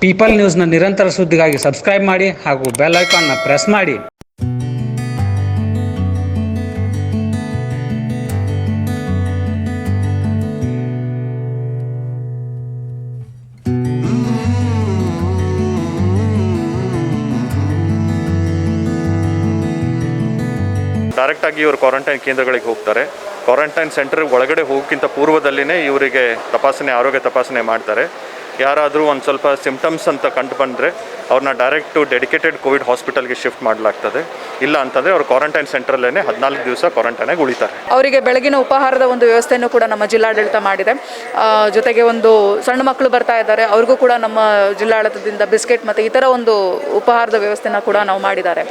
People ನ್ಯೂಸ್ನ ನಿರಂತರ ಸುದ್ದಿಗಾಗಿ subscribe ಮಾಡಿ ಹಾಗೂ ಬೆಲ್ ಐಕಾನ್ನ ಪ್ರೆಸ್ ಮಾಡಿ. ಡೈರೆಕ್ಟಾಗಿ ಇವರು ಕ್ವಾರಂಟೈನ್ ಕೇಂದ್ರಗಳಿಗೆ ಹೋಗ್ತಾರೆ. ಕ್ವಾರಂಟೈನ್ ಸೆಂಟರ್ ಒಳಗಡೆ ಹೋಗೋಕ್ಕಿಂತ ಪೂರ್ವದಲ್ಲಿನೇ ಇವರಿಗೆ ಆರೋಗ್ಯ ತಪಾಸಣೆ ಮಾಡ್ತಾರೆ. ಯಾರಾದರೂ ಒಂದು ಸ್ವಲ್ಪ ಸಿಮ್ಟಮ್ಸ್ ಅಂತ ಕಂಡು ಬಂದರೆ ಅವ್ರನ್ನ ಡೈರೆಕ್ಟು ಡೆಡಿಕೇಟೆಡ್ ಕೋವಿಡ್ ಹಾಸ್ಪಿಟಲ್ಗೆ ಶಿಫ್ಟ್ ಮಾಡಲಾಗ್ತದೆ. ಇಲ್ಲ ಅಂತಂದರೆ ಅವರು ಕ್ವಾರಂಟೈನ್ ಸೆಂಟ್ರಲ್ಲೇ 14 ದಿವಸ ಕ್ವಾರಂಟೈನಾಗಿ ಉಳಿತಾರೆ. ಅವರಿಗೆ ಬೆಳಗಿನ ಉಪಹಾರದ ಒಂದು ವ್ಯವಸ್ಥೆಯನ್ನು ಕೂಡ ನಮ್ಮ ಜಿಲ್ಲಾಡಳಿತ ಮಾಡಿದೆ. ಜೊತೆಗೆ ಒಂದು ಸಣ್ಣ ಮಕ್ಕಳು ಬರ್ತಾ ಇದ್ದಾರೆ, ಅವ್ರಿಗೂ ಕೂಡ ನಮ್ಮ ಜಿಲ್ಲಾಡಳಿತದಿಂದ ಬಿಸ್ಕೆಟ್ ಮತ್ತು ಇತರ ಒಂದು ಉಪಹಾರದ ವ್ಯವಸ್ಥೆನ ಕೂಡ ನಾವು ಮಾಡಿದ್ದಾರೆ.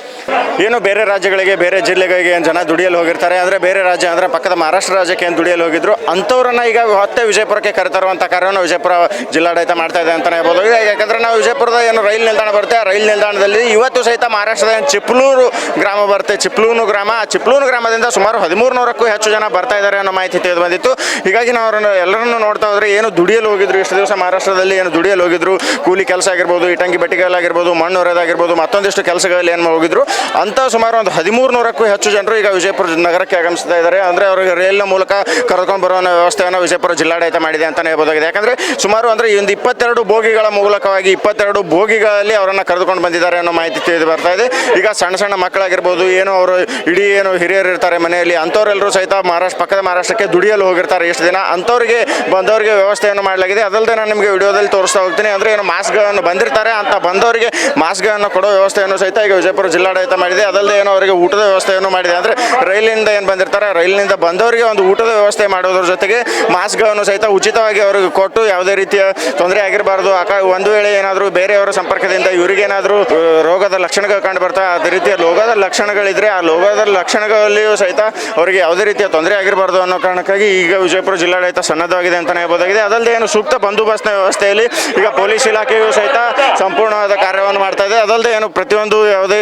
ಏನು ಬೇರೆ ರಾಜ್ಯಗಳಿಗೆ ಬೇರೆ ಜಿಲ್ಲೆಗಳಿಗೆ ಏನು ಜನ ದುಡಿಯಲು ಹೋಗಿರ್ತಾರೆ, ಅಂದರೆ ಬೇರೆ ರಾಜ್ಯ ಅಂದರೆ ಪಕ್ಕದ ಮಹಾರಾಷ್ಟ್ರ ರಾಜ್ಯಕ್ಕೆ ಏನು ದುಡಿಯಲು ಹೋಗಿದ್ರು ಅಂಥವ್ರನ್ನ ಈಗ ಮತ್ತೆ ವಿಜಯಪುರಕ್ಕೆ ಕರೆತರುವಂಥ ಕಾರ್ಯವನ್ನು ವಿಜಯಪುರ ಜಿಲ್ಲಾಡಳಿತ ಮಾಡ್ತಾ ಇದೆ ಅಂತಲೇ ಹೇಳ್ಬೋದು. ಯಾಕಂದರೆ ನಾವು ವಿಜಯಪುರದ ಏನು ರೈಲು ನಿಲ್ದಾಣ ಬರುತ್ತೆ, ಆ ರೈಲು ನಿಲ್ದಾಣದಲ್ಲಿ ಇವತ್ತು ಸಹಿತ ಮಹಾರಾಷ್ಟ್ರದ ಏನು ಚಿಪ್ಲೂರು ಗ್ರಾಮ ಬರುತ್ತೆ, ಚಿಪ್ಲೂನು ಗ್ರಾಮದಿಂದ ಸುಮಾರು 1300ಕ್ಕೂ ಹೆಚ್ಚು ಜನ ಬರ್ತಾ ಇದ್ದಾರೆ ಅನ್ನೋ ಮಾಹಿತಿ ತಿಳಿದು ಬಂದಿತ್ತು. ಹೀಗಾಗಿ ನಾವು ಎಲ್ಲರನ್ನು ನೋಡ್ತಾ ಹೋದರೆ ಏನು ದುಡಿಯಲು ಹೋಗಿದ್ರು, ಇಷ್ಟು ದಿವಸ ಮಹಾರಾಷ್ಟ್ರದಲ್ಲಿ ಏನು ದುಡಿಯಲು ಹೋಗಿದ್ರು, ಕೂಲಿ ಕೆಲಸ ಆಗಿರ್ಬೋದು, ಇಟಂಗಿ ಬೆಟ್ಟಿಗಲ್ಲಾಗಿರ್ಬೋದು, ಮಣ್ಣು ಹೊರೆದಾಗಿರ್ಬೋದು, ಮತ್ತೊಂದಿಷ್ಟು ಕೆಲಸಗಳಲ್ಲಿ ಏನು ಹೋಗಿದ್ರು ಅಂತ ಸುಮಾರು ಒಂದು 1300ಕ್ಕೂ ಹೆಚ್ಚು ಜನರು ಈಗ ವಿಜಯಪುರ ನಗರಕ್ಕೆ ಆಗಮಿಸ್ತಾ ಇದ್ದಾರೆ. ಅಂದರೆ ಅವರಿಗೆ ರೈಲಿನ ಮೂಲಕ ಕರೆದುಕೊಂಡು ಬರುವ ವ್ಯವಸ್ಥೆಯನ್ನು ವಿಜಯಪುರ ಜಿಲ್ಲಾಡಳಿತ ಮಾಡಿದೆ ಅಂತಲೇ ಹೇಳ್ಬೋದಾಗಿದೆ. ಯಾಕಂದರೆ ಸುಮಾರು ಅಂದರೆ ಒಂದು 22 ಬೋಗಿಗಳ ಮೂಲಕವಾಗಿ 22 ಬೋಗಿಗಳಲ್ಲಿ ಅವರನ್ನು ಕರೆದುಕೊಂಡು ಬಂದಿದ್ದಾರೆ ಅನ್ನೋ ಮಾಹಿತಿ ತಿಳಿದು ಬರ್ತಾ ಇದೆ. ಈಗ ಸಣ್ಣ ಮಕ್ಕಳಾಗಿರ್ಬೋದು, ಏನು ಅವರು ಇಡೀ ಏನು ಹಿರಿಯರು ಇರ್ತಾರೆ ಮನೆಯಲ್ಲಿ, ಅಂಥವರೆಲ್ಲರೂ ಸಹಿತ ಪಕ್ಕದ ಮಹಾರಾಷ್ಟ್ರಕ್ಕೆ ದುಡಿಯಲು ಹೋಗಿರ್ತಾರೆ ಇಷ್ಟು ದಿನ, ಅಂಥವ್ರಿಗೆ ಬಂದವರಿಗೆ ವ್ಯವಸ್ಥೆಯನ್ನು ಮಾಡಲಾಗಿದೆ. ಅದಲ್ಲದೆ ನಾನು ನಿಮಗೆ ವಿಡಿಯೋದಲ್ಲಿ ತೋರಿಸ್ತಾ ಹೋಗ್ತೀನಿ. ಅಂದರೆ ಏನು ಮಾಸ್ಕ್ಗಳನ್ನು ಬಂದಿರ್ತಾರೆ ಅಂತ ಬಂದವರಿಗೆ ಮಾಸ್ಕ್ಗಳನ್ನು ಕೊಡೋ ವ್ಯವಸ್ಥೆಯನ್ನು ಸಹಿತ ಈಗ ವಿಜಯಪುರ ಜಿಲ್ಲಾಡಳಿತ ಮಾಡಿದೆ. ಅದಲ್ಲದೆ ಏನೋ ಅವರಿಗೆ ಊಟದ ವ್ಯವಸ್ಥೆಯನ್ನು ಮಾಡಿದೆ. ಅಂದರೆ ರೈಲಿನಿಂದ ಏನು ಬಂದಿರ್ತಾರೆ, ರೈಲಿನಿಂದ ಬಂದವರಿಗೆ ಒಂದು ಊಟದ ವ್ಯವಸ್ಥೆ ಮಾಡೋದ್ರ ಜೊತೆಗೆ ಮಾಸ್ಕ್ಗಳನ್ನು ಸಹಿತ ಉಚಿತವಾಗಿ ಅವರಿಗೆ ಕೊಟ್ಟು ಯಾವುದೇ ರೀತಿಯ ತೊಂದರೆ ಆಗಿರಬಾರ್ದು. ಒಂದು ವೇಳೆ ಏನಾದರೂ ಬೇರೆಯವರ ಸಂಪರ್ಕದಿಂದ ಇವರಿಗೇನಾದರೂ ರೋಗದ ಲಕ್ಷಣಗಳು ಕಂಡು ಬರ್ತಾ ಅದೇ ರೀತಿಯ ರೋಗದ ಲಕ್ಷಣಗಳಿದ್ರೆ ಆ ರೋಗದ ಲಕ್ಷಣಗಳಲ್ಲಿಯೂ ಸಹಿತ ಅವರಿಗೆ ಯಾವುದೇ ರೀತಿಯ ತೊಂದರೆ ಆಗಿರಬಾರ್ದು ಅನ್ನೋ ಕಾರಣಕ್ಕಾಗಿ ಈಗ ವಿಜಯಪುರ ಜಿಲ್ಲಾಡಳಿತ ಸನ್ನದ್ಧವಾಗಿದೆ ಅಂತಲೇ ಹೇಳ್ಬೋದಾಗಿದೆ. ಅದಲ್ಲದೆ ಏನು ಸೂಕ್ತ ಬಂದೋಬಸ್ತ್ನ ವ್ಯವಸ್ಥೆಯಲ್ಲಿ ಈಗ ಪೊಲೀಸ್ ಇಲಾಖೆಯು ಸಹಿತ ಸಂಪೂರ್ಣವಾದ ಕಾರ್ಯವನ್ನು ಮಾಡ್ತಾ ಇದೆ. ಅದಲ್ಲದೆ ಏನು ಪ್ರತಿಯೊಂದು ಯಾವುದೇ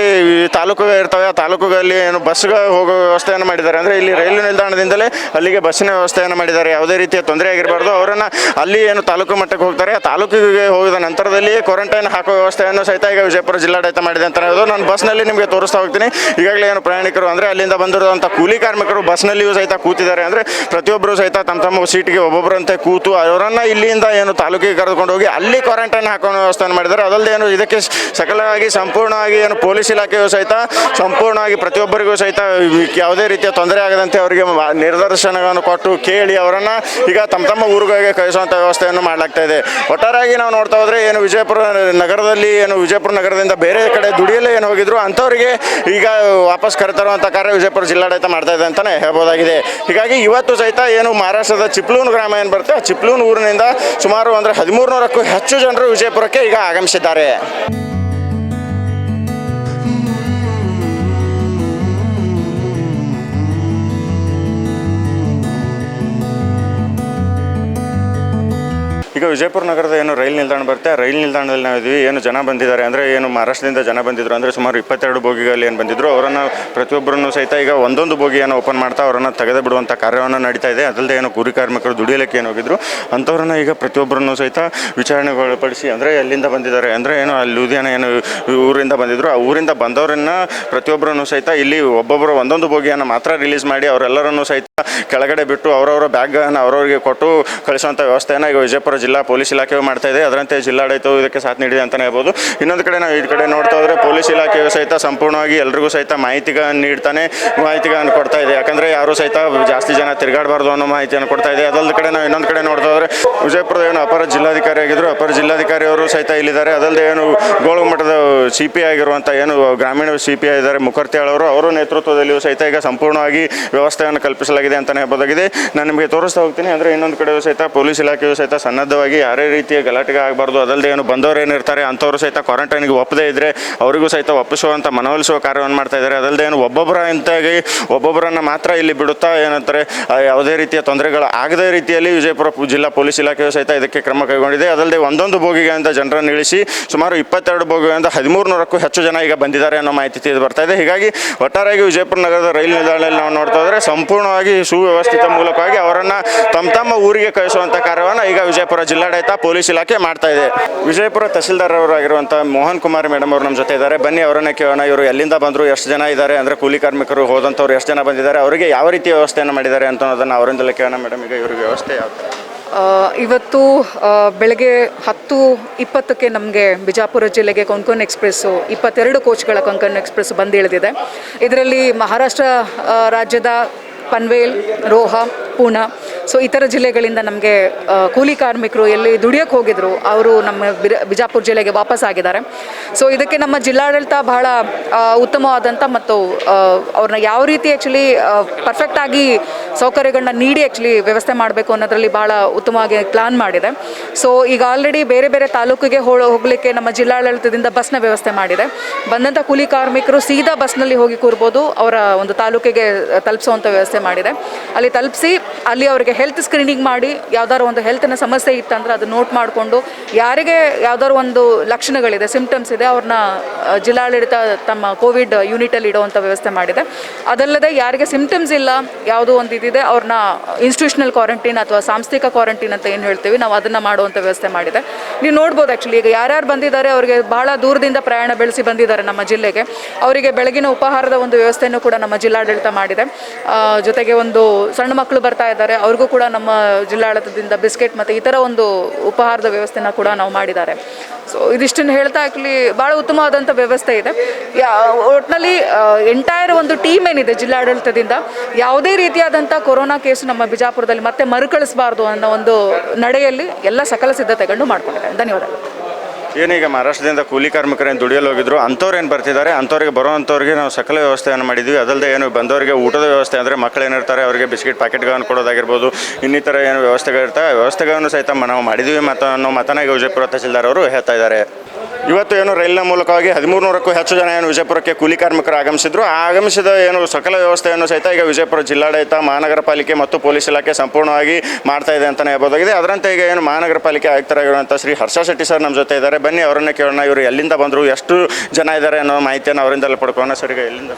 ತಾಲೂಕುಗಳು ಇರ್ತವೆ, ಆ ತಾಲೂಕುಗಳಲ್ಲಿ ಏನು ಬಸ್ಗಳು ಹೋಗೋ ವ್ಯವಸ್ಥೆಯನ್ನು ಮಾಡಿದ್ದಾರೆ. ಅಂದರೆ ಇಲ್ಲಿ ರೈಲು ನಿಲ್ದಾಣದಿಂದಲೇ ಅಲ್ಲಿಗೆ ಬಸ್ಸಿನ ವ್ಯವಸ್ಥೆಯನ್ನು ಮಾಡಿದ್ದಾರೆ. ಯಾವುದೇ ರೀತಿಯ ತೊಂದರೆ ಆಗಿರಬಾರ್ದು. ಅವರನ್ನು ಅಲ್ಲಿ ಏನು ತಾಲೂಕು ಮಟ್ಟಕ್ಕೆ ಹೋಗ್ತಾರೆ, ಆ ತಾಲೂಕಿಗೆ ಹೋಗಿದ ನಂತರದಲ್ಲಿ ಕ್ವಾರಂಟೈನ್ ಹಾಕೋ ವ್ಯವಸ್ಥೆಯನ್ನು ಸಹಿತ ಈಗ ವಿಜಯಪುರ ಜಿಲ್ಲಾಡಳಿತ ಮಾಡಿದೆ ಅಂತ ಹೇಳೋದು. ನಾನು ಬಸ್ನಲ್ಲಿ ನಿಮಗೆ ತೋರಿಸ್ತಾ ಹೋಗ್ತೀನಿ. ಈಗಾಗಲೇ ಏನು ಪ್ರಯಾಣಿಕರು ಅಂದರೆ ಅಲ್ಲಿಂದ ಬಂದಿರುವಂಥ ಕೂಲಿ ಕಾರ್ಮಿಕರು ಬಸ್ನಲ್ಲಿಯೂ ಸಹಿತ ಕೂತಿದ್ದಾರೆ. ಅಂದರೆ ಪ್ರತಿಯೊಬ್ಬರು ಸಹಿತ ತಮ್ಮ ಸೀಟಿಗೆ ಒಬ್ಬೊಬ್ಬರಂತೆ ಕೂತು ಅವರನ್ನು ಇಲ್ಲಿಂದ ಏನು ತಾಲೂಕಿಗೆ ಕರೆದುಕೊಂಡು ಹೋಗಿ ಅಲ್ಲಿ ಕ್ವಾರಂಟೈನ್ ಹಾಕೋ ವ್ಯವಸ್ಥೆಯನ್ನು ಮಾಡಿದ್ದಾರೆ. ಅದಲ್ಲದೆ ಏನು ಇದಕ್ಕೆ ಸಕಲವಾಗಿ ಸಂಪೂರ್ಣವಾಗಿ ಏನು ಪೊಲೀಸ್ ಇಲಾಖೆಯು ಸಹಿತ ಸಂಪೂರ್ಣವಾಗಿ ಪ್ರತಿಯೊಬ್ಬರಿಗೂ ಸಹಿತ ಯಾವುದೇ ರೀತಿಯ ತೊಂದರೆ ಆಗದಂತೆ ಅವರಿಗೆ ನಿರ್ದೇಶನಗಳನ್ನು ಕೊಟ್ಟು ಕೇಳಿ ಅವರನ್ನು ಈಗ ತಮ್ಮ ಊರುಗಳಿಗೆ ಕಳಿಸುವಂಥ ವ್ಯವಸ್ಥೆಯನ್ನು ಮಾಡಲಾಗ್ತಾ ಇದೆ. ಒಟ್ಟಾರೆಯಾಗಿ ನಾವು ನೋಡ್ತಾ ಹೋದರೆ ಏನು ವಿಜಯಪುರ ನಗರದಿಂದ ಬೇರೆ ಕಡೆ ದುಡಿಯಲು ಏನು ಹೋಗಿದ್ರು ಅಂಥವರಿಗೆ ಈಗ ವಾಪಸ್ ಕರೆತರುವಂಥ ಕಾರ್ಯ ವಿಜಯಪುರ ಜಿಲ್ಲಾಡಳಿತ ಮಾಡ್ತಾ ಇದೆ ಅಂತಲೇ ಹೇಳ್ಬೋದಾಗಿದೆ. ಹೀಗಾಗಿ ಇವತ್ತು ಸಹಿತ ಏನು ಮಹಾರಾಷ್ಟ್ರದ ಚಿಪ್ಲೂನು ಗ್ರಾಮ ಏನು ಬರುತ್ತೆ, ಆ ಚಿಪ್ಲೂನು ಊರಿನಿಂದ ಸುಮಾರು ಅಂದರೆ 1300ಕ್ಕೂ ಹೆಚ್ಚು ಜನರು ವಿಜಯಪುರಕ್ಕೆ ಈಗ ಆಗಮಿಸಿದ್ದಾರೆ. ಈಗ ವಿಜಯಪುರ ನಗರದ ಏನು ರೈಲು ನಿಲ್ದಾಣ ಬರುತ್ತೆ, ಆ ರೈಲು ನಿಲ್ದಾಣದಲ್ಲಿ ನಾವು ಇದ್ದೀವಿ. ಏನು ಜನ ಬಂದಿದ್ದಾರೆ ಅಂದರೆ ಏನು ಮಹಾರಾಷ್ಟ್ರದಿಂದ ಜನ ಬಂದಿದ್ರು, ಅಂದರೆ ಸುಮಾರು 22 ಬೋಗಿಗಳಲ್ಲಿ ಏನು ಬಂದಿದ್ರು ಅವರನ್ನು ಪ್ರತಿಯೊಬ್ಬರನ್ನು ಸಹಿತ ಈಗ ಒಂದೊಂದು ಬೋಗಿಯನ್ನು ಓಪನ್ ಮಾಡ್ತಾ ಅವರನ್ನು ತೆಗೆದು ಬಿಡುವಂಥ ಕಾರ್ಯವನ್ನು ನಡೀತಾ ಇದೆ. ಅದಲ್ಲದೆ ಏನು ಕೂಲಿ ಕಾರ್ಮಿಕರು ದುಡಿಯಲಿಕ್ಕೆ ಏನು ಹೋಗಿದ್ರು ಅಂಥವ್ರನ್ನ ಈಗ ಪ್ರತಿಯೊಬ್ಬರನ್ನು ಸಹಿತ ವಿಚಾರಣೆಗೊಳಪಡಿಸಿ, ಅಂದರೆ ಎಲ್ಲಿಂದ ಬಂದಿದ್ದಾರೆ, ಅಂದರೆ ಏನು ಅಲ್ಲಿ ಲೂಧಿಯಾನ ಏನು ಊರಿಂದ ಬಂದಿದ್ರು, ಆ ಊರಿಂದ ಬಂದವರನ್ನು ಪ್ರತಿಯೊಬ್ಬರನ್ನು ಸಹಿತ ಇಲ್ಲಿ ಒಬ್ಬೊಬ್ಬರು ಒಂದೊಂದು ಬೋಗಿಯನ್ನು ಮಾತ್ರ ರಿಲೀಸ್ ಮಾಡಿ ಅವರೆಲ್ಲರನ್ನು ಸಹಿತ ಕೆಳಗಡೆ ಬಿಟ್ಟು ಅವರವರ ಬ್ಯಾಗ್ಗಳನ್ನು ಅವರವರಿಗೆ ಕೊಟ್ಟು ಕಳಿಸುವಂಥ ವ್ಯವಸ್ಥೆಯನ್ನು ಈಗ ವಿಜಯಪುರ ಜಿಲ್ಲಾ ಪೊಲೀಸ್ ಇಲಾಖೆಯು ಮಾಡ್ತಾ ಇದೆ. ಅದರಂತೆ ಜಿಲ್ಲಾಡಳಿತವು ಇದಕ್ಕೆ ಸಾಥ್ ನೀಡಿದೆ ಅಂತಲೇ ಹೇಳ್ಬೋದು. ಇನ್ನೊಂದು ಕಡೆ ನಾವು ಈ ಕಡೆ ನೋಡ್ತಾ ಹೋದರೆ ಪೊಲೀಸ್ ಇಲಾಖೆಯು ಸಹಿತ ಸಂಪೂರ್ಣವಾಗಿ ಎಲ್ರಿಗೂ ಸಹಿತ ಮಾಹಿತಿಗಳನ್ನು ಕೊಡ್ತಾ ಇದೆ. ಯಾಕಂದರೆ ಯಾರು ಸಹಿತ ಜಾಸ್ತಿ ಜನ ತಿರುಗಾಡಬಾರ್ದು ಅನ್ನೋ ಮಾಹಿತಿಯನ್ನು ಕೊಡ್ತಾ ಇದೆ. ಅದಲ್ಲದೆ ಕಡೆ ನಾವು ಇನ್ನೊಂದು ಕಡೆ ನೋಡ್ತಾ ಹೋದರೆ ವಿಜಯಪುರದ ಏನು ಅಪರ ಜಿಲ್ಲಾಧಿಕಾರಿ ಆಗಿದ್ರು, ಅಪರ ಜಿಲ್ಲಾಧಿಕಾರಿ ಅವರು ಸಹಿತ ಇಲ್ಲಿದ್ದಾರೆ. ಅದಲ್ಲದೆ ಏನು ಗೋಳಗುಮಠದ CP ಆಗಿರುವಂಥ ಏನು ಗ್ರಾಮೀಣ CP ಆಗಿದ್ದಾರೆ ಮುಖರ್ತಿಯಾಳ್ ಅವರು ನೇತೃತ್ವದಲ್ಲಿಯೂ ಸಹಿತ ಈಗ ಸಂಪೂರ್ಣವಾಗಿ ವ್ಯವಸ್ಥೆಯನ್ನು ಕಲ್ಪಿಸಲಾಗಿದೆ ಅಂತಲೇ ಹೇಳ್ಬೋದಾಗಿದೆ. ನಾನು ನಿಮಗೆ ತೋರಿಸ್ತಾ ಹೋಗ್ತೀನಿ. ಅಂದರೆ ಇನ್ನೊಂದು ಕಡೆ ಸಹಿತ ಪೊಲೀಸ್ ಇಲಾಖೆಯು ಸಹಿತ ಸನ್ನದ್ಧವಾಗಿ ಯಾರೇ ರೀತಿಯ ಗಲಾಟೆಗೆ ಆಗಬಾರ್ದು. ಅದಲ್ಲದೆ ಏನು ಬಂದವರು ಏನಿರ್ತಾರೆ ಅಂಥವರು ಸಹಿತ ಕ್ವಾರಂಟೈನ್ಗೆ ಒಪ್ಪದೇ ಇದ್ದರೆ ಅವರಿಗೂ ಸಹಿತ ಒಪ್ಪಿಸುವಂಥ ಮನವೊಲಿಸುವ ಕಾರ್ಯವನ್ನು ಮಾಡ್ತಾ ಇದ್ದಾರೆ. ಅದಲ್ಲದೆ ಏನು ಒಬ್ಬೊಬ್ಬರನ್ನು ಮಾತ್ರ ಇಲ್ಲಿ ಬಿಡುತ್ತಾ ಏನಂತಾರೆ ಯಾವುದೇ ರೀತಿಯ ತೊಂದರೆಗಳು ಆಗದೇ ರೀತಿಯಲ್ಲಿ ವಿಜಯಪುರ ಜಿಲ್ಲಾ ಪೊಲೀಸ್ ಇಲಾಖೆಯು ಸಹಿತ ಇದಕ್ಕೆ ಕ್ರಮ ಕೈಗೊಂಡಿದೆ. ಅದಲ್ಲದೆ ಒಂದೊಂದು ಬೋಗಿಗಳಿಂದ ಜನರನ್ನು ಇಳಿಸಿ ಸುಮಾರು 22 ಬೋಗಿಗಳಿಂದ 1300ಕ್ಕೂ ಹೆಚ್ಚು ಜನ ಈಗ ಬಂದಿದ್ದಾರೆ ಅನ್ನೋ ಮಾಹಿತಿ ತಿಳಿದು ಬರ್ತಾ ಇದೆ. ಹೀಗಾಗಿ ಒಟ್ಟಾರೆಯಾಗಿ ವಿಜಯಪುರ ನಗರದ ರೈಲು ನಿಲ್ದಾಣದಲ್ಲಿ ನಾವು ನೋಡ್ತಾ ಹೋದರೆ ಸಂಪೂರ್ಣವಾಗಿ ಸುವ್ಯವಸ್ಥಿತ ಮೂಲಕವಾಗಿ ಅವರನ್ನು ತಮ್ಮ ಊರಿಗೆ ಕಳಿಸುವಂಥ ಕಾರ್ಯವನ್ನು ಈಗ ವಿಜಯಪುರ ಜಿಲ್ಲಾಡಳಿತ ಪೊಲೀಸ್ ಇಲಾಖೆ ಮಾಡ್ತಾ ಇದೆ. ವಿಜಯಪುರ ತಹಸೀಲ್ದಾರ್ ಅವರಾಗಿರುವಂಥ ಮೋಹನ್ ಕುಮಾರ್ ಮೇಡಮ್ ಅವರು ನಮ್ಮ ಜೊತೆ ಇದ್ದಾರೆ. ಬನ್ನಿ ಅವರನ್ನೇ ಕೇಳೋಣ. ಇವರು ಎಲ್ಲಿಂದ ಬಂದರು, ಎಷ್ಟು ಜನ ಇದ್ದಾರೆ, ಅಂದರೆ ಕೂಲಿ ಕಾರ್ಮಿಕರು ಹೋದಂಥವ್ರು ಎಷ್ಟು ಜನ ಬಂದಿದ್ದಾರೆ, ಅವರಿಗೆ ಯಾವ ರೀತಿ ವ್ಯವಸ್ಥೆಯನ್ನು ಮಾಡಿದ್ದಾರೆ ಅಂತ ಅನ್ನೋದನ್ನು ಅವರಿಂದಲೇ ಕೇಳೋಣ. ಮೇಡಮ್, ಈಗ ಇವ್ರಿಗೆ ವ್ಯವಸ್ಥೆ ಯಾವ ಥರ? ಇವತ್ತು ಬೆಳಗ್ಗೆ 10:20ಕ್ಕೆ ನಮಗೆ ಬಿಜಾಪುರ ಜಿಲ್ಲೆಗೆ ಕೊಂಕಣ್ ಎಕ್ಸ್ಪ್ರೆಸ್ಸು 22 ಕೋಚ್ಗಳ ಕೊಂಕಣ್ ಎಕ್ಸ್ಪ್ರೆಸ್ ಬಂದು ಇಳಿದಿದೆ. ಇದರಲ್ಲಿ ಮಹಾರಾಷ್ಟ್ರ ರಾಜ್ಯದ ಪನ್ವೇಲ್, ರೋಹಾ, ಪೂನಾ, ಸೊ ಇತರ ಜಿಲ್ಲೆಗಳಿಂದ ನಮಗೆ ಕೂಲಿ ಕಾರ್ಮಿಕರು ಎಲ್ಲಿ ದುಡಿಯೋಕ್ಕೆ ಹೋಗಿದ್ರು ಅವರು ನಮ್ಮ ಬಿಜಾಪುರ ಜಿಲ್ಲೆಗೆ ವಾಪಸ್ ಆಗಿದ್ದಾರೆ. ಸೊ ಇದಕ್ಕೆ ನಮ್ಮ ಜಿಲ್ಲಾಡಳಿತ ಬಹಳ ಉತ್ತಮವಾದಂಥ ಮತ್ತು ಅವ್ರನ್ನ ಯಾವ ರೀತಿ ಆ್ಯಕ್ಚುಲಿ ಪರ್ಫೆಕ್ಟಾಗಿ ಸೌಕರ್ಯಗಳನ್ನ ನೀಡಿ ಆ್ಯಕ್ಚುಲಿ ವ್ಯವಸ್ಥೆ ಮಾಡಬೇಕು ಅನ್ನೋದರಲ್ಲಿ ಭಾಳ ಉತ್ತಮವಾಗಿ ಪ್ಲಾನ್ ಮಾಡಿದೆ. ಸೊ ಈಗ ಆಲ್ರೆಡಿ ಬೇರೆ ಬೇರೆ ತಾಲೂಕಿಗೆ ಹೋಗಲಿಕ್ಕೆ ನಮ್ಮ ಜಿಲ್ಲಾಡಳಿತದಿಂದ ಬಸ್ನ ವ್ಯವಸ್ಥೆ ಮಾಡಿದೆ. ಬಂದಂಥ ಕೂಲಿ ಕಾರ್ಮಿಕರು ಸೀದಾ ಬಸ್ನಲ್ಲಿ ಹೋಗಿ ಕೂರ್ಬೋದು, ಅವರ ಒಂದು ತಾಲೂಕಿಗೆ ತಲುಪಿಸುವಂಥ ವ್ಯವಸ್ಥೆ ಮಾಡಿದೆ. ಅಲ್ಲಿ ತಲುಪಿಸಿ ಅಲ್ಲಿ ಅವರಿಗೆ ಹೆಲ್ತ್ ಸ್ಕ್ರೀನಿಂಗ್ ಮಾಡಿ ಯಾವ್ದಾದ್ರು ಒಂದು ಹೆಲ್ತ್ನ ಸಮಸ್ಯೆ ಇತ್ತಂದ್ರೆ ಅದು ನೋಟ್ ಮಾಡಿಕೊಂಡು ಯಾರಿಗೆ ಯಾವ್ದಾದ್ರು ಒಂದು ಲಕ್ಷಣಗಳಿದೆ, ಸಿಂಪ್ಟಮ್ಸ್ ಇದೆ, ಅವ್ರನ್ನ ಜಿಲ್ಲಾಡಳಿತ ತಮ್ಮ ಕೋವಿಡ್ ಯೂನಿಟಲ್ಲಿ ಇಡುವಂಥ ವ್ಯವಸ್ಥೆ ಮಾಡಿದೆ. ಅದಲ್ಲದೆ ಯಾರಿಗೆ ಸಿಂಪ್ಟಮ್ಸ್ ಇಲ್ಲ, ಯಾವುದೋ ಒಂದು ಇದಿದೆ, ಅವ್ರನ್ನ ಇನ್ಸ್ಟಿಟ್ಯೂಷನಲ್ ಕ್ವಾರಂಟೈನ್ ಅಥವಾ ಸಾಂಸ್ಥಿಕ ಕ್ವಾರಂಟೈನ್ ಅಂತ ಏನು ಹೇಳ್ತೀವಿ ನಾವು ಅದನ್ನು ಮಾಡುವಂಥ ವ್ಯವಸ್ಥೆ ಮಾಡಿದೆ. ನೀವು ನೋಡ್ಬೋದು ಆ್ಯಕ್ಚುಲಿ ಈಗ ಯಾರ್ಯಾರು ಬಂದಿದ್ದಾರೆ, ಅವರಿಗೆ ಬಹಳ ದೂರದಿಂದ ಪ್ರಯಾಣ ಬೆಳೆಸಿ ಬಂದಿದ್ದಾರೆ ನಮ್ಮ ಜಿಲ್ಲೆಗೆ, ಅವರಿಗೆ ಬೆಳಗಿನ ಉಪಹಾರದ ಒಂದು ವ್ಯವಸ್ಥೆಯನ್ನು ಕೂಡ ನಮ್ಮ ಜಿಲ್ಲಾಡಳಿತ ಮಾಡಿದೆ. ಜೊತೆಗೆ ಒಂದು ಸಣ್ಣ ಮಕ್ಕಳು ಬರ್ತಾ ಇದ್ದಾರೆ, ಅವ್ರಿಗೂ ಕೂಡ ನಮ್ಮ ಜಿಲ್ಲಾಡಳಿತದಿಂದ ಬಿಸ್ಕೆಟ್ ಮತ್ತು ಇತರ ಒಂದು ಉಪಹಾರದ ವ್ಯವಸ್ಥೆನ ಕೂಡ ನಾವು ಮಾಡಿದ್ದಾರೆ. ಸೊ ಇದಿಷ್ಟನ್ನು ಹೇಳ್ತಾ ಆ್ಯಕ್ಚುಲಿ ಭಾಳ ಉತ್ತಮವಾದಂಥ ವ್ಯವಸ್ಥೆ ಇದೆ. ಒಟ್ಟಿನಲ್ಲಿ ಎಂಟೈರ್ ಒಂದು ಟೀಮ್ ಏನಿದೆ ಜಿಲ್ಲಾಡಳಿತದಿಂದ, ಯಾವುದೇ ರೀತಿಯಾದಂಥ ಕೊರೋನಾ ಕೇಸು ನಮ್ಮ ಬಿಜಾಪುರದಲ್ಲಿ ಮತ್ತೆ ಮರುಕಳಿಸಬಾರ್ದು ಅನ್ನೋ ಒಂದು ನಡೆಯಲ್ಲಿ ಎಲ್ಲ ಸಕಲ ಸಿದ್ಧತೆಗಳನ್ನು ಮಾಡ್ಕೊಂಡಿದ್ದಾರೆ. ಧನ್ಯವಾದಗಳು. ಏನೀಗ ಮಹಾರಾಷ್ಟ್ರದಿಂದ ಕೂಲಿ ಕಾರ್ಮಿಕರೇನು ದುಡಿಯಲು ಹೋಗಿದ್ರು ಅಂಥವ್ರು ಏನು ಬರ್ತಿದ್ದಾರೆ ಅಂಥವ್ರಿಗೆ ಬರೋವಂಥವ್ರಿಗೆ ನಾವು ಸಕಲ ವ್ಯವಸ್ಥೆಯನ್ನು ಮಾಡಿದ್ವಿ. ಅದಲ್ಲದೆ ಏನು ಬಂದವರಿಗೆ ಊಟದ ವ್ಯವಸ್ಥೆ ಅಂದರೆ ಮಕ್ಕಳು ಏನಿರ್ತಾರೆ ಅವರಿಗೆ ಬಿಸ್ಕೆಟ್ ಪ್ಯಾಕೆಟ್ಗಳನ್ನು ಕೊಡೋದಾಗಿರ್ಬೋದು, ಇನ್ನಿತರ ಏನು ವ್ಯವಸ್ಥೆಗಳಿರ್ತವೆ ವ್ಯವಸ್ಥೆಗಳನ್ನು ಸಹಿತ ನಾವು ಮಾಡಿದ್ವಿ ಅನ್ನೋ ಮಾತನ್ನ ಈಗ ವಿಜಯಪುರ ತಹಸೀಲ್ದಾರ್ ಅವರು ಹೇಳ್ತಾ ಇದ್ದಾರೆ. ಇವತ್ತು ಏನು ರೈಲಿನ ಮೂಲಕವಾಗಿ 1300ಕ್ಕೂ ಹೆಚ್ಚು ಜನ ಏನು ವಿಜಯಪುರಕ್ಕೆ ಕೂಲಿ ಕಾರ್ಮಿಕರು ಆಗಮಿಸಿದ್ರು. ಆ ಆಗಮಿಸಿದ ಏನು ಸಕಲ ವ್ಯವಸ್ಥೆಯನ್ನು ಸಹಿತ ಈಗ ವಿಜಯಪುರ ಜಿಲ್ಲಾಡಳಿತ, ಮಹಾನಗರ ಪಾಲಿಕೆ ಮತ್ತು ಪೊಲೀಸ್ ಇಲಾಖೆ ಸಂಪೂರ್ಣವಾಗಿ ಮಾಡ್ತಾ ಇದೆ ಅಂತಲೇ ಹೇಳ್ಬೋದಾಗಿದೆ. ಅದರಂತೆ ಈಗ ಏನು ಮಹಾನಗರ ಪಾಲಿಕೆ ಆಯುಕ್ತರಾಗಿರುವಂಥ ಶ್ರೀ ಹರ್ಷ ಶೆಟ್ಟಿ ಸರ್ ನಮ್ಮ ಜೊತೆ ಇದ್ದಾರೆ. ಬನ್ನಿ ಅವರನ್ನೇ ಕೇಳೋಣ. ಇವರು ಎಲ್ಲಿಂದ ಬಂದರು, ಎಷ್ಟು ಜನ ಇದ್ದಾರೆ ಅನ್ನೋ ಮಾಹಿತಿಯನ್ನು ಅವರಿಂದಲೇ ಪಡ್ಕೊಳ್ಳೋಣ. ಸರ್, ಈಗ ಎಲ್ಲಿಂದ?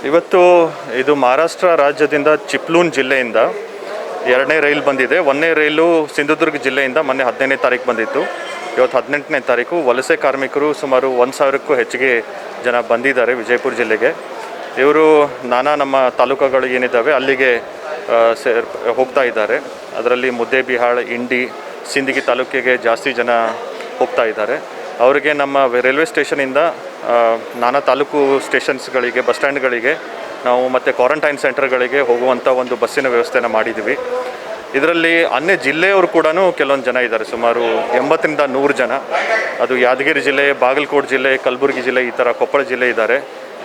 ಇವತ್ತು ಇದು ಮಹಾರಾಷ್ಟ್ರ ರಾಜ್ಯದಿಂದ ಚಿಪ್ಲೂನ್ ಜಿಲ್ಲೆಯಿಂದ 2ನೇ ರೈಲು ಬಂದಿದೆ. 1ನೇ ರೈಲು ಸಿಂಧುದುರ್ಗ ಜಿಲ್ಲೆಯಿಂದ ಮೊನ್ನೆ 15ನೇ ತಾರೀಕು ಬಂದಿತ್ತು. ಇವತ್ತು 18ನೇ ತಾರೀಕು ವಲಸೆ ಕಾರ್ಮಿಕರು ಸುಮಾರು 1000ಕ್ಕೂ ಹೆಚ್ಚಿಗೆ ಜನ ಬಂದಿದ್ದಾರೆ ವಿಜಯಪುರ ಜಿಲ್ಲೆಗೆ. ಇವರು ನಮ್ಮ ತಾಲೂಕುಗಳು ಏನಿದ್ದಾವೆ ಅಲ್ಲಿಗೆ ಹೋಗ್ತಾ ಇದ್ದಾರೆ. ಅದರಲ್ಲಿ ಮುದ್ದೇಬಿಹಾಳ್, ಇಂಡಿ, ಸಿಂದಗಿ ತಾಲೂಕಿಗೆ ಜಾಸ್ತಿ ಜನ ಹೋಗ್ತಾ ಇದ್ದಾರೆ. ಅವರಿಗೆ ನಮ್ಮ ರೈಲ್ವೆ ಸ್ಟೇಷನಿಂದ ನಾನಾ ತಾಲೂಕು ಸ್ಟೇಷನ್ಸ್ಗಳಿಗೆ, ಬಸ್ ಸ್ಟ್ಯಾಂಡ್ಗಳಿಗೆ ನಾವು ಮತ್ತು ಕ್ವಾರಂಟೈನ್ ಸೆಂಟರ್ಗಳಿಗೆ ಹೋಗುವಂಥ ಒಂದು ಬಸ್ಸಿನ ವ್ಯವಸ್ಥೆನ ಮಾಡಿದ್ದೀವಿ. ಇದರಲ್ಲಿ ಅನ್ಯ ಜಿಲ್ಲೆಯವರು ಕೂಡ ಕೆಲವೊಂದು ಜನ ಇದ್ದಾರೆ, ಸುಮಾರು 80ರಿಂದ 100 ಜನ. ಅದು ಯಾದಗಿರಿ ಜಿಲ್ಲೆ, ಬಾಗಲಕೋಟೆ ಜಿಲ್ಲೆ, ಕಲಬುರಗಿ ಜಿಲ್ಲೆ, ಈ ಥರ ಕೊಪ್ಪಳ ಜಿಲ್ಲೆ ಇದ್ದಾರೆ.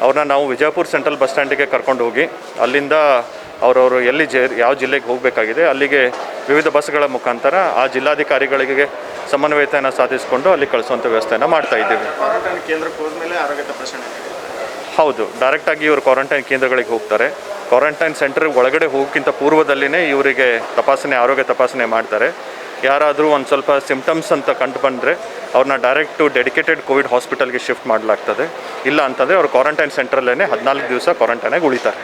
ಅವ್ರನ್ನ ನಾವು ವಿಜಯಪುರ ಸೆಂಟ್ರಲ್ ಬಸ್ ಸ್ಟ್ಯಾಂಡಿಗೆ ಕರ್ಕೊಂಡು ಹೋಗಿ ಅಲ್ಲಿಂದ ಅವರವರು ಎಲ್ಲಿ ಯಾವ ಜಿಲ್ಲೆಗೆ ಹೋಗಬೇಕಾಗಿದೆ ಅಲ್ಲಿಗೆ ವಿವಿಧ ಬಸ್ಗಳ ಮುಖಾಂತರ ಆ ಜಿಲ್ಲಾಧಿಕಾರಿಗಳಿಗೆ ಸಮನ್ವಯತೆಯನ್ನು ಸಾಧಿಸಿಕೊಂಡು ಅಲ್ಲಿ ಕಳಿಸುವಂಥ ವ್ಯವಸ್ಥೆಯನ್ನು ಮಾಡ್ತಾ ಇದ್ದೀವಿ. ಕೇಂದ್ರಕ್ಕೆ ಹೋದ್ಮೇಲೆ ಆರೋಗ್ಯ ತಪಾಸಣೆ? ಹೌದು, ಡೈರೆಕ್ಟಾಗಿ ಇವರು ಕ್ವಾರಂಟೈನ್ ಕೇಂದ್ರಗಳಿಗೆ ಹೋಗ್ತಾರೆ. ಕ್ವಾರಂಟೈನ್ ಸೆಂಟರ್ ಒಳಗಡೆ ಹೋಗೋಕ್ಕಿಂತ ಪೂರ್ವದಲ್ಲಿನೇ ಇವರಿಗೆ ಆರೋಗ್ಯ ತಪಾಸಣೆ ಮಾಡ್ತಾರೆ. ಯಾರಾದರೂ ಒಂದು ಸ್ವಲ್ಪ ಸಿಂಪ್ಟಮ್ಸ್ ಅಂತ ಕಂಡು ಬಂದರೆ ಅವ್ರನ್ನ ಡೈರೆಕ್ಟು ಡೆಡಿಕೇಟೆಡ್ ಕೋವಿಡ್ ಹಾಸ್ಪಿಟಲ್ಗೆ ಶಿಫ್ಟ್ ಮಾಡಲಾಗ್ತದೆ. ಇಲ್ಲ ಅಂತಂದರೆ ಅವ್ರು ಕ್ವಾರಂಟೈನ್ ಸೆಂಟ್ರಲ್ಲೇ 14 ದಿವಸ ಕ್ವಾರಂಟೈನಾಗಿ ಉಳಿತಾರೆ.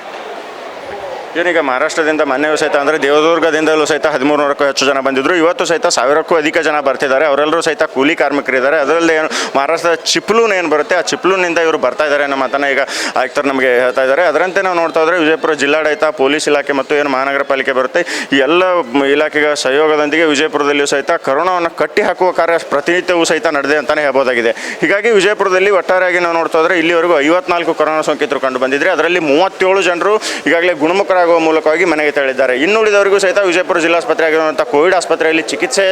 ಏನೀಗ ಮಹಾರಾಷ್ಟ್ರದಿಂದ ಮೊನ್ನೆಯೂ ಸಹಿತ ಅಂದರೆ ದೇವದುರ್ಗದಿಂದಲೂ ಸಹಿತ 1300ಕ್ಕೂ ಹೆಚ್ಚು ಜನ ಬಂದಿದ್ದರು. ಇವತ್ತು ಸಹಿತ 1000ಕ್ಕೂ ಅಧಿಕ ಜನ ಬರ್ತಿದ್ದಾರೆ. ಅವರೆಲ್ಲರೂ ಸಹಿತ ಕೂಲಿ ಕಾರ್ಮಿಕರಿದ್ದಾರೆ. ಅದರಲ್ಲಿ ಏನು ಮಹಾರಾಷ್ಟ್ರದ ಚಿಪ್ಲೂನ್ ಏನು ಬರುತ್ತೆ ಆ ಚಿಪ್ಲೂನಿಂದ ಇವರು ಬರ್ತಾ ಇದ್ದಾರೆ ಅನ್ನೋ ಮಾತನ್ನು ಈಗ ಆಯುಕ್ತರು ನಮಗೆ ಹೇಳ್ತಾ ಇದ್ದಾರೆ. ಅದರಂತೆ ನಾವು ನೋಡ್ತಾ ಹೋದರೆ ವಿಜಯಪುರ ಜಿಲ್ಲಾಡಳಿತ, ಪೊಲೀಸ್ ಇಲಾಖೆ ಮತ್ತು ಏನು ಮಹಾನಗರ ಪಾಲಿಕೆ ಬರುತ್ತೆ ಈ ಎಲ್ಲ ಇಲಾಖೆಗಳ ಸಹಯೋಗದೊಂದಿಗೆ ವಿಜಯಪುರದಲ್ಲಿಯೂ ಸಹಿತ ಕರೋನಾವನ್ನು ಕಟ್ಟಿ ಹಾಕುವ ಕಾರ್ಯ ಪ್ರತಿನಿತ್ಯವೂ ಸಹಿತ ನಡೆದಿದೆ ಅಂತಲೇ ಹೇಳ್ಬೋದಾಗಿದೆ. ಹೀಗಾಗಿ ವಿಜಯಪುರದಲ್ಲಿ ಒಟ್ಟಾರೆಯಾಗಿ ನಾವು ನೋಡ್ತಾ ಹೋದರೆ ಇಲ್ಲಿವರೆಗೂ 54 ಕೊರೋನಾ ಸೋಂಕಿತರು ಕಂಡು ಬಂದಿದ್ದರೆ ಅದರಲ್ಲಿ 37 ಜನರು ಈಗಾಗಲೇ ಗುಣಮುಖರಾಗುವ ಮೂಲಕವಾಗಿ ಮನೆಗೆ ತೆರಳಿದ್ದಾರೆ. ಇನ್ನುಳಿದವರಿಗೂ ಸಹಿತ ವಿಜಯಪುರ ಜಿಲ್ಲಾಸ್ಪತ್ರೆ ಆಗಿರುವಂಥ ಕೋವಿಡ್ ಆಸ್ಪತ್ರೆಯಲ್ಲಿ ಚಿಕಿತ್ಸೆ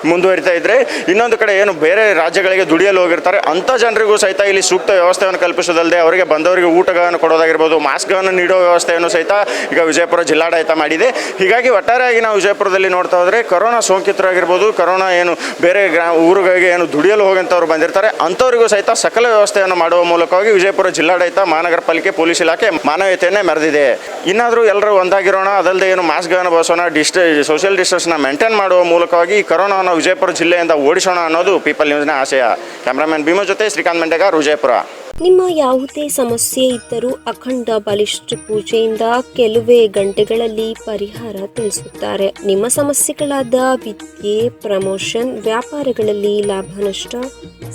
ಮುಂದುವರಿತಾ ಇದ್ದರೆ, ಇನ್ನೊಂದು ಕಡೆ ಏನು ಬೇರೆ ರಾಜ್ಯಗಳಿಗೆ ದುಡಿಯಲು ಹೋಗಿರ್ತಾರೆ ಅಂಥ ಜನರಿಗೂ ಸಹಿತ ಇಲ್ಲಿ ಸೂಕ್ತ ವ್ಯವಸ್ಥೆಯನ್ನು ಕಲ್ಪಿಸೋದಲ್ಲದೆ ಅವರಿಗೆ ಬಂದವರಿಗೆ ಊಟಗಳನ್ನು ಕೊಡೋದಾಗಿರ್ಬೋದು, ಮಾಸ್ಕ್ಗಳನ್ನು ನೀಡೋ ವ್ಯವಸ್ಥೆಯನ್ನು ಸಹಿತ ಈಗ ವಿಜಯಪುರ ಜಿಲ್ಲಾಡಳಿತ ಮಾಡಿದೆ. ಹೀಗಾಗಿ ಒಟ್ಟಾರೆಯಾಗಿ ನಾವು ವಿಜಯಪುರದಲ್ಲಿ ನೋಡ್ತಾ ಹೋದರೆ ಕೊರೋನಾ ಸೋಂಕಿತರಾಗಿರ್ಬೋದು, ಕೊರೋನಾ ಏನು ಬೇರೆ ಊರುಗಳಿಗೆ ಏನು ದುಡಿಯಲು ಹೋಗಂಥವ್ರು ಬಂದಿರ್ತಾರೆ ಅಂಥವರಿಗೂ ಸಹಿತ ಸಕಲ ವ್ಯವಸ್ಥೆಯನ್ನು ಮಾಡುವ ಮೂಲಕವಾಗಿ ವಿಜಯಪುರ ಜಿಲ್ಲಾಡಳಿತ, ಮಹಾನಗರ ಪಾಲಿಕೆ, ಪೊಲೀಸ್ ಇಲಾಖೆ ಮಾನವೀಯತೆಯನ್ನೇ ಮೆರೆದಿದೆ. ಇನ್ನಾದರೂ ಎಲ್ಲರೂ ಒಂದಾಗಿರೋಣ, ಅದಲ್ಲದೆ ಏನು ಮಾಸ್ಕ್ಗಳನ್ನು ಬಳಸೋಣ, ಸೋಷಿಯಲ್ ಡಿಸ್ಟೆನ್ಸ್ನ ಮೇಂಟೈನ್ ಮಾಡುವ ಮೂಲಕವಾಗಿ ಈ ಕೊರೋನಾವನ್ನು ವಿಜಯಪುರ ಜಿಲ್ಲೆಯಿಂದ ಓಡಿಸೋಣ ಅನ್ನೋದು ಪೀಪಲ್ ನ್ಯೂಸ್ನ ಆಶಯ. ಕ್ಯಾಮ್ರಾಮನ್ ಭೀಮಾ ಜೊತೆ ಶ್ರೀಕಾಂತ್ ಮೆಂಡೆಗಾರ್, ವಿಜಯಪುರ. ನಿಮ್ಮ ಯಾವುದೇ ಸಮಸ್ಯೆ ಇದ್ದರೂ ಅಖಂಡ ಬಲಿಷ್ಠ ಪೂಜೆಯಿಂದ ಕೆಲವೇ ಗಂಟೆಗಳಲ್ಲಿ ಪರಿಹಾರ ತಿಳಿಸುತ್ತಾರೆ. ನಿಮ್ಮ ಸಮಸ್ಯೆಗಳಾದ ವಿದ್ಯೆ, ಪ್ರಮೋಷನ್, ವ್ಯಾಪಾರಗಳಲ್ಲಿ ಲಾಭ ನಷ್ಟ,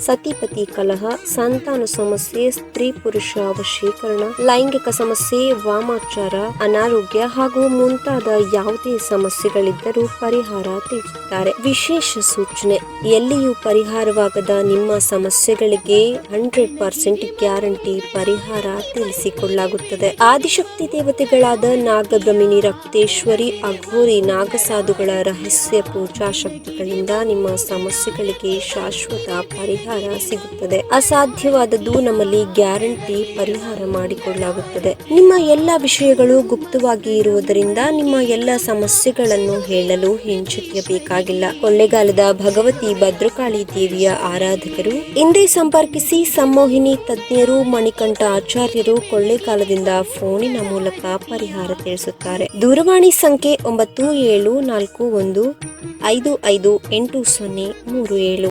ಸತಿಪತಿ ಕಲಹ, ಸಂತಾನ ಸಮಸ್ಯೆ, ಸ್ತ್ರೀ ಪುರುಷ ವಶೀಕರಣ, ಲೈಂಗಿಕ ಸಮಸ್ಯೆ, ವಾಮಾಚಾರ, ಅನಾರೋಗ್ಯ ಹಾಗೂ ಮುಂತಾದ ಯಾವುದೇ ಸಮಸ್ಯೆಗಳಿದ್ದರೂ ಪರಿಹಾರ ತಿಳಿಸುತ್ತಾರೆ. ವಿಶೇಷ ಸೂಚನೆ: ಎಲ್ಲಿಯೂ ಪರಿಹಾರವಾಗದ ನಿಮ್ಮ ಸಮಸ್ಯೆಗಳಿಗೆ 100% ಗ್ಯಾರಂಟಿ ಪರಿಹಾರ ತಿಳಿಸಿಕೊಳ್ಳಲಾಗುತ್ತದೆ. ಆದಿಶಕ್ತಿ ದೇವತೆಗಳಾದ ನಾಗಬ್ರಹ್ಮಿಣಿ, ರಕ್ತೇಶ್ವರಿ, ಅಘೋರಿ, ನಾಗಸಾಧುಗಳ ರಹಸ್ಯ ಪೂಜಾ ಶಕ್ತಿಗಳಿಂದ ನಿಮ್ಮ ಸಮಸ್ಯೆಗಳಿಗೆ ಶಾಶ್ವತ ಪರಿಹಾರ ಸಿಗುತ್ತದೆ. ಅಸಾಧ್ಯವಾದದ್ದು ನಮ್ಮಲ್ಲಿ ಗ್ಯಾರಂಟಿ ಪರಿಹಾರ ಮಾಡಿಕೊಳ್ಳಲಾಗುತ್ತದೆ. ನಿಮ್ಮ ಎಲ್ಲ ವಿಷಯಗಳು ಗುಪ್ತವಾಗಿ ಇರುವುದರಿಂದ ನಿಮ್ಮ ಎಲ್ಲ ಸಮಸ್ಯೆಗಳನ್ನು ಹೇಳಲು ಹಿಂಜರಿಯಬೇಕಾಗಿಲ್ಲ. ಕೊಳ್ಳೇಗಾಲದ ಭಗವತಿ ಭದ್ರಕಾಳಿ ದೇವಿಯ ಆರಾಧಕರು ಇಂದೇ ಸಂಪರ್ಕಿಸಿ. ಸಂಮೋಹಿನಿ ತಜ್ಞರು, ಮಣಿಕಂಠ ಆಚಾರ್ಯರು ಕೊಳ್ಳೇಗಾಲದಿಂದ ಫೋನಿನ ಮೂಲಕ ಪರಿಹಾರ ತಿಳಿಸುತ್ತಾರೆ. ದೂರವಾಣಿ ಸಂಖ್ಯೆ 9741558037.